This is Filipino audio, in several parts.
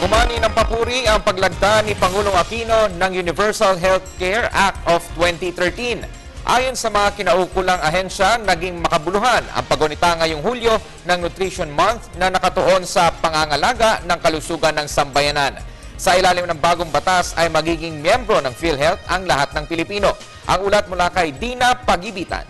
Umani ng papuri ang paglagda ni Pangulong Aquino ng Universal Healthcare Act of 2013. Ayon sa mga kinaukulang ahensya, naging makabuluhan ang paggunita ngayong Hulyo ng Nutrition Month na nakatuon sa pangangalaga ng kalusugan ng sambayanan. Sa ilalim ng bagong batas ay magiging miyembro ng PhilHealth ang lahat ng Pilipino. Ang ulat mula kay Dina Pagibitan.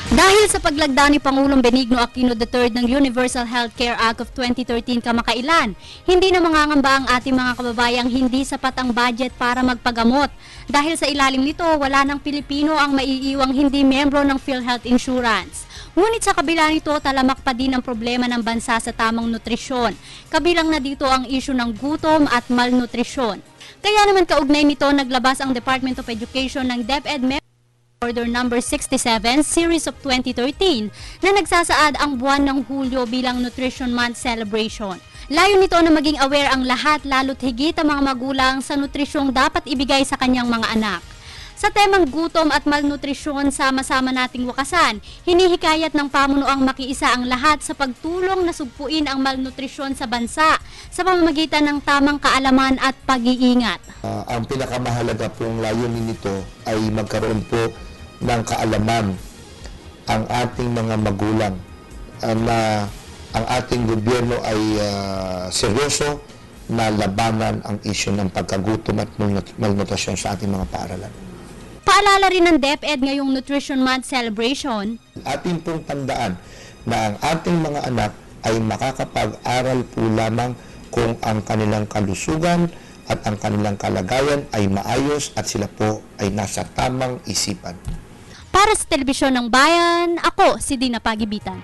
Dahil sa paglagda ni Pangulong Benigno Aquino III ng Universal Healthcare Act of 2013 kamakailan, hindi na mangangamba ang ating mga kababayang hindi sapat ang budget para magpagamot. Dahil sa ilalim nito, wala ng Pilipino ang maiiwang hindi miyembro ng PhilHealth Insurance. Ngunit sa kabila nito, talamak pa din ang problema ng bansa sa tamang nutrisyon. Kabilang na dito ang isyu ng gutom at malnutrisyon. Kaya naman kaugnay nito, naglabas ang Department of Education ng DepEd Order number 67, Series of 2013, na nagsasaad ang buwan ng Hulyo bilang Nutrition Month celebration. Layo nito na maging aware ang lahat, lalo't higit ang mga magulang sa nutrisyong dapat ibigay sa kanyang mga anak. Sa temang gutom at malnutrisyon, sama-sama nating wakasan, hinihikayat ng pamunuang makiisa ang lahat sa pagtulong na sugpuin ang malnutrisyon sa bansa sa pamamagitan ng tamang kaalaman at pag-iingat. Ang pinakamahalaga pong layunin nito ay magkaroon po ng kaalaman ang ating mga magulang na ang ating gobyerno ay seryoso na labanan ang isyu ng pagkagutom at malnutrisyon sa ating mga paaralan. Paalala rin ng DepEd ngayong Nutrition Month celebration. Ating pong tandaan na ang ating mga anak ay makakapag-aral po lamang kung ang kanilang kalusugan at ang kanilang kalagayan ay maayos at sila po ay nasa tamang isipan. Para sa Telebisyon ng Bayan, ako si Dina Pagibitan.